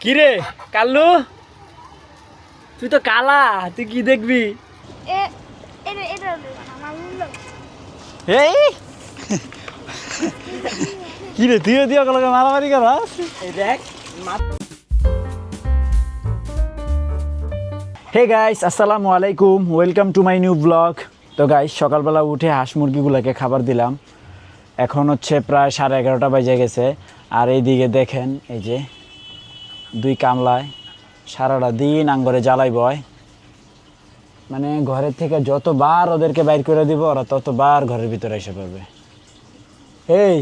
কিরে কাল্লু, তুই তো কালা, তুই কি দেখবি? এই কিরে তুইও দিয়ে ওগুলোকে মারামারি করাস? এই দেখ। হে গাইস, আসসালামু আলাইকুম, welcome to my new blog. তো গাইস, সকালবেলা উঠে হাঁস মুরগিগুলোকে খাবার দিলাম। এখন হচ্ছে প্রায় 11:30 বাজে গেছে। আর এইদিকে দেখেন, এই যে দুই কামলায় সারাটা দিন আঙ্গরে জ্বালাই বয়। মানে ঘরের থেকে যতবার ওদেরকে বাইর করে দিব, ওরা ততবার ঘরের ভিতরে এসে পড়বে। এই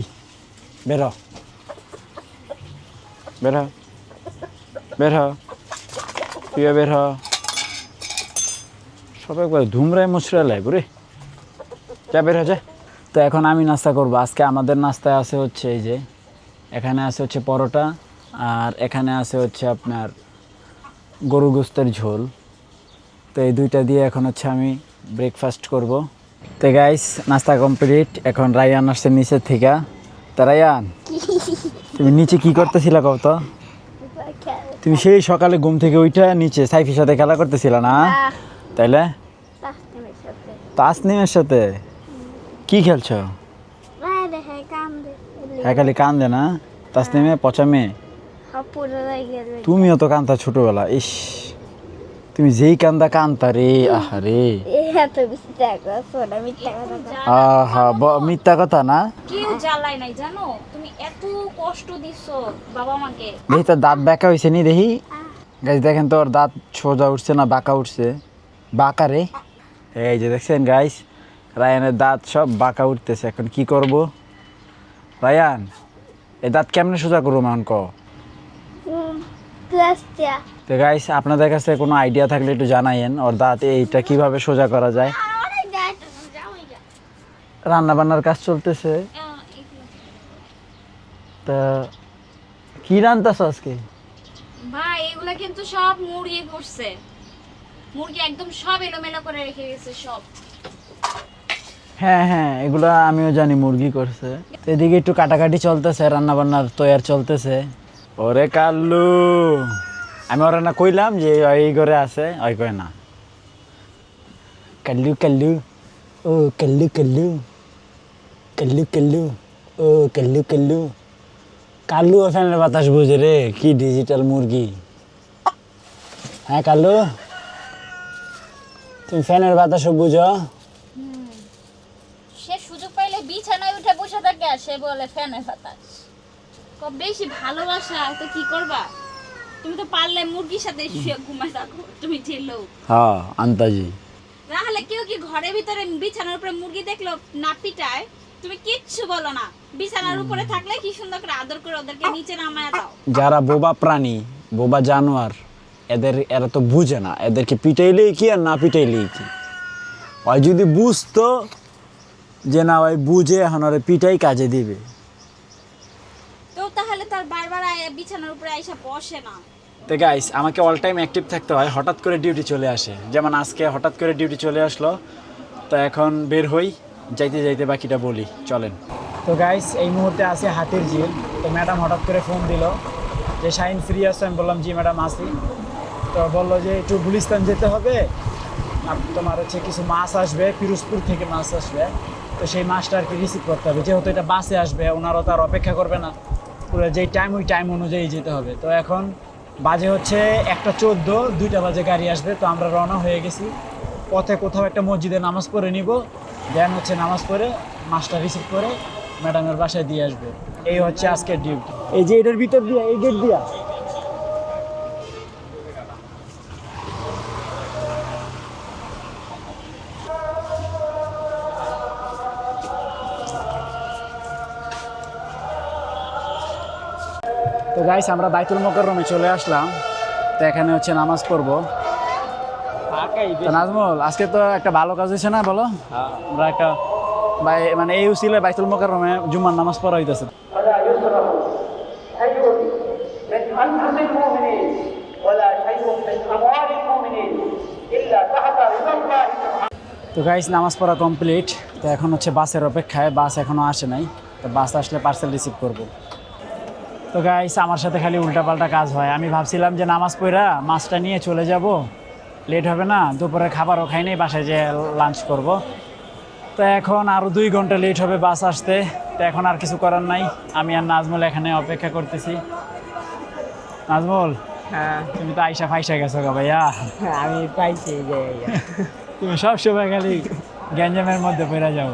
বের হ, বের হ, বের হ, তুইও বের হ। সব একবার ধুমরায় মুচড়ালাই বুড়ি, যা বের হ যা। তো এখন আমি নাস্তা করবো। আজকে আমাদের নাস্তায় আছে হচ্ছে এই যে, এখানে আছে হচ্ছে পরোটা, আর এখানে আছে হচ্ছে আপনার গরু গোস্তের ঝোল। তো এই দুইটা দিয়ে এখন হচ্ছে আমি ব্রেকফাস্ট করব। তো গাইস, নাস্তা কমপ্লিট। এখন রায়ান আসছে নিচের থেকে। তা রায়ান, তুমি নিচে কি করতেছিলা কও তো? তুমি সেই সকালে ঘুম থেকে উঠে নিচে সাইফির সাথে খেলা করতেছিলা না? তাইলে তাসনিমের সাথে কি খেলছো? হ্যাঁ, খালি কান্দে না তাসনিমে, পচা মেয়ে। তুমিও তো কান্দা ছোটবেলা। ইস, তুমি যেই কান্দা কান্দা রে, আহারে। আহা, মিথ্যা কথা না। কেউ জ্বালাই নাই জানো, তুমি এত কষ্ট দিছো বাবা মাকে। দেখি তোর দাঁত বাঁকা হয়েছে নি, দেখি গাইস, দেখেন তোর দাঁত সোজা উঠছে না বাঁকা উঠছে? বাঁকা রে। এই যে দেখছেন গাইস, রায়ানের দাঁত সব বাঁকা উঠতেছে। এখন কি করব রায়ান? এই দাঁত কেমনে সোজা করবো মান ক? তো গাইস, আপনাদের কাছে কোনো আইডিয়া থাকলে একটু জানাইয়েন, ওর দাঁত এইটা কিভাবে সোজা করা যায়। রান্না বান্নার কাজ চলতেছে। তা কি রান্তাছ আজকে? ভাই এগুলা কিন্তু সব মুরগি করছে, মুরগি একদম সব এলোমেলো করে রেখে গেছে সব। হ্যাঁ হ্যাঁ, এগুলা আমিও জানি মুরগি করছে। তো এদিকে একটু কাটাকাটি চলতেছে, রান্না বান্নার তৈয়ার চলতেছে। ওরে কাল্লু, আমি ওরা না কইলাম যে এই ঘরে আছে, ওই কয় না। কাল্লু কাল্লু, ও কাল্লু কাল্লু, কাল্লু কাল্লু, ও কাল্লু কাল্লু। কাল্লু ও ফ্যানের বাতাস বুঝে রে, কি ডিজিটাল মুরগি। হ্যাঁ কাল্লু, তুমি ফ্যানের বাতাসও বুঝো? সে সুযোগ পাইলে বিছানায় উঠে বসে থাকে আর সে বলে ফ্যানের বাতাস। খুব বেশি ভালোবাসা তো কি করবা, তুমি তো পারলে মুরগির সাথে শুয়ে ঘুমায় থাকো, তুমি যে লোক। হ্যাঁ আন্তাজি। তাহলে কেউ কি ঘরের ভিতরে বিছানার উপরে মুরগি দেখলো না পিটায়, তুমি কিচ্ছু বলো না। বিছানার উপরে থাকলে কি সুন্দর করে আদর করে ওদেরকে নিচে নামায় দাও। যারা বোবা প্রাণী, বোবা জানোয়ার, এরা তো বুঝে না এদেরকে পিটাইলেই কি আর না পিটাইলেই কি। ওই যদি বুঝতো যে না, ওই বুঝে এখন ওরে পিটাই কাজে দিবে। তো তাহলে তার বারবার বিছানার উপরে আইসা বসে না। তো গাইস, আমাকে অল টাইম অ্যাক্টিভ থাকতে হয়, হঠাৎ করে ডিউটি চলে আসে। যেমন আজকে হঠাৎ করে ডিউটি চলে আসলো, তো এখন বের হই, যাইতে যাইতে বাকিটা বলি, চলেন। তো গাইস, এই মুহূর্তে আছে হাতির ঝিল। তো ম্যাডাম হঠাৎ করে ফোন দিল যে শাহিন ফ্রি আছে। আমি বললাম জি ম্যাডাম আসি। তো বললো যে একটু গুলিস্তান যেতে হবে, আর তোমার হচ্ছে কিছু মাছ আসবে, পিরোজপুর থেকে মাছ আসবে। তো সেই মাছটা আর কি রিসিভ করতে হবে, যেহেতু এটা বাসে আসবে, ওনারও তার অপেক্ষা করবে না, পুরো যেই টাইম ওই টাইম অনুযায়ী যেতে হবে। তো এখন বাজে হচ্ছে 1:14, 2টা বাজে গাড়ি আসবে। তো আমরা রওনা হয়ে গেছি। পথে কোথাও একটা মসজিদে নামাজ পড়ে নিব, দেন হচ্ছে নামাজ পড়ে মাছটা রিসিভ করে ম্যাডামের বাসায় দিয়ে আসবে। এই হচ্ছে আজকের ডিউটি। এই যে এটার ভিতর দিয়া, এই গেট দিয়া। তো গাইস, আমরা বাইতুল মোকাররমে চলে আসলাম। তো এখানে হচ্ছে নামাজ পড়বো। তো নাজমুল, আজকে তো একটা ভালো কাজ হয়েছে না বলো? আমরা একটা মানে এই উসিলায় বাইতুল মোকাররমে জুম্মার নামাজ পড়া হইতেছে। তো গাইস, নামাজ পড়া কমপ্লিট। তো এখন হচ্ছে বাসের অপেক্ষায়, বাস এখনো আসে নাই। তো বাস আসলে পার্সেল রিসিভ করবো। তো গাইস আমার সাথে খালি উল্টাপাল্টা কাজ হয়। আমি ভাবছিলাম যে নামাজ পড়া মাছটা নিয়ে চলে যাব, লেট হবে না, দুপুরে খাবারও খাই নাই, বাসায় যে লাঞ্চ করব। তো এখন আরও 2 ঘন্টা লেট হবে বাস আসতে। তো এখন আর কিছু করার নাই, আমি আর নাজমুল এখানে অপেক্ষা করতেছি। নাজমুল, হ্যাঁ তুমি তো আইসা ফাইসা গেছো গা ভাইয়া, আমি পাইছি এই যে তুমি সবসময় খালি গ্যাঞ্জামের মধ্যে পড়ে যাও।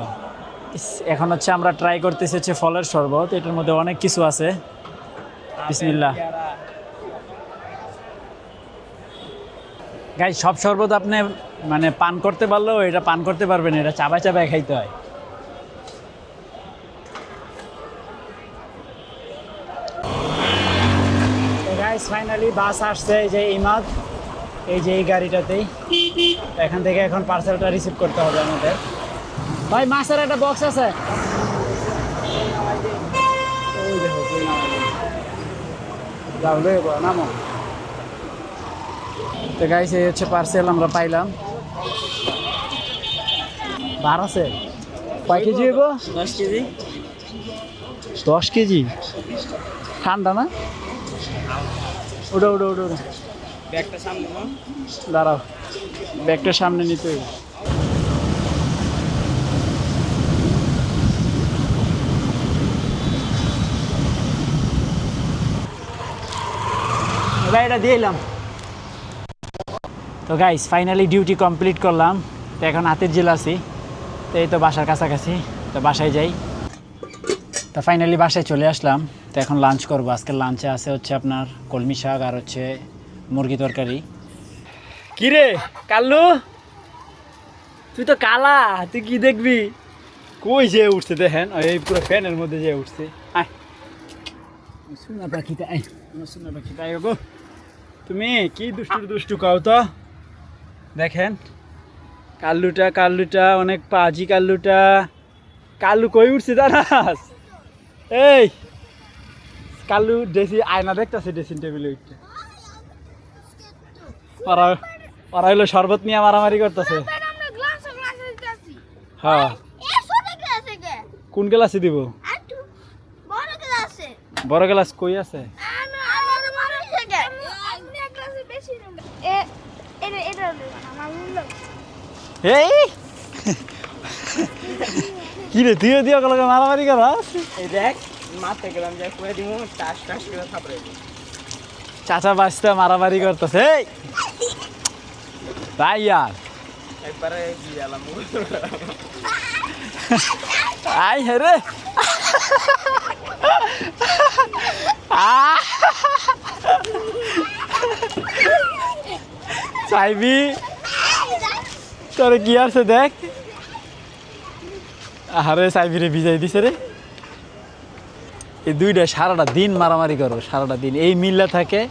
এখন হচ্ছে আমরা ট্রাই করতেছি হচ্ছে ফলের শরবত, এটার মধ্যে অনেক কিছু আছে। বিসমিল্লাহ। গাইস সব শরবত আপনি মানে পান করতে পারলেও এটা পান করতে পারবেন, এটা চাবায় চাবায় খাইতে হয়। গাইস ফাইনালি বাস আসছে, এই যে ইমাদ, এই যে এই গাড়িটাতেই। এখান থেকে এখন পার্সেলটা রিসিভ করতে হবে আমাদের। ভাই মাছের একটা বক্স আছে, ওই দেখো কই নামাই দিই। যাও নামো। তো গাইস এই হচ্ছে পার্সেল আমরা পাইলাম। বার আছে কয় কেজি হইব? 10 কেজি। 10 কেজি? ঠান্ডা না? উঠো উঠো উঠো উঠো। ব্যাগটা সামনে নাও। দাঁড়াও, ব্যাগটা সামনে নিতে হইব। ভাই এটা দিয়ে এলাম। তো গাইস ফাইনালি ডিউটি কমপ্লিট করলাম। তো এখন হাতের জেল আছি, তো এই তো বাসার কাছাকাছি, তো বাসায় যাই। তো ফাইনালি বাসায় চলে আসলাম। তো এখন লাঞ্চ করবো। আজকের লাঞ্চে আছে হচ্ছে আপনার কলমি শাক আর হচ্ছে মুরগি তরকারি। কি রে কাল্লু, তুই তো কালা, তুই কি দেখবি? কই যে উঠছে দেখেন, এই পুরো ফ্যানের মধ্যে যে উঠছে। আয় সোনা পাখিটা, আয় আমার সোনা পাখিটা, আয় গো। তুমি কি দুষ্টু দুষ্টু কাও তো। দেখেন কাল্লুটা অনেক পাজি। কাল্লু কই উঠছে জানাস? এই কাল্লু ড্রেসি আয়না দেখতেছে ড্রেসিং টেবিলে উঠতে। ওরা হইলো শরবত নিয়ে মারামারি করতেছে। হ্যাঁ কোন গ্লাসে দিব? বড় গ্লাস কই আছে? এই কি রে তুইও দিয়ে ওগুলোকে মারামারি করাস? এই দেখ মারতে গেলাম যে কয়ে দিমু টাস টাস করে থাপড়ে দিই। চাচা বাচ্চা মারামারি করতেছে। এই তাই আর একবারে দিয়ে এলাম। আই হেরে চাইবি তোরে কি আছে দেখ। আরে চাইবি রে ভিজাই দিছে রে। এই দুইটা সারাটা দিন মারামারি করো, সারাটা দিন এই মিল্লা থাকে।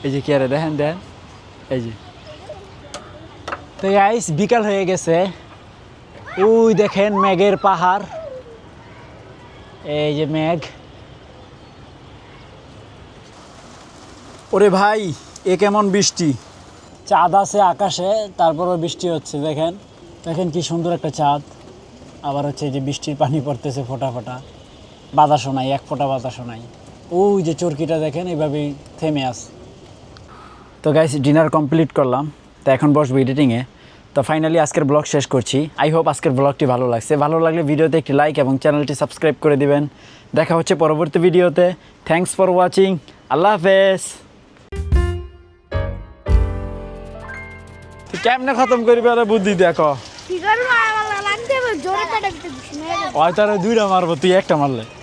এই যে কি আরে দেখেন দেখেন, এই যে। তো গাইস বিকাল হয়ে গেছে, ওই দেখেন মেঘের পাহাড়, এই যে মেঘ। ওরে ভাই এ কেমন বৃষ্টি, চাঁদ আছে আকাশে তারপরও বৃষ্টি হচ্ছে। দেখেন দেখেন কি সুন্দর একটা চাঁদ, আবার হচ্ছে এই যে বৃষ্টির পানি পড়তেছে ফোঁটা ফোঁটা, বাতাসও নাই, এক ফোঁটা বাতাসও নাই। ওই যে চরকিটা দেখেন এইভাবেই থেমে আছে। তো গাইস ডিনার কমপ্লিট করলাম, তো এখন বসবো এডিটিংয়ে। তো ফাইনালি আজকের ব্লগ শেষ করছি। আই হোপ আজকের ব্লগটি ভালো লাগছে। ভালো লাগলে ভিডিওতে একটি লাইক এবং চ্যানেলটি সাবস্ক্রাইব করে দিবেন। দেখা হচ্ছে পরবর্তী ভিডিওতে। Thanks for watching. আল্লাহ হাফেজ। তুই কেমনে খতম করবি আরে বুদ্ধি দেখো। কি করবো আমার লাগতে জোরে পেটে ভিতরে ঘুষি মেরে ওই তারা দুইটা মারবো, তুই একটা মারলে।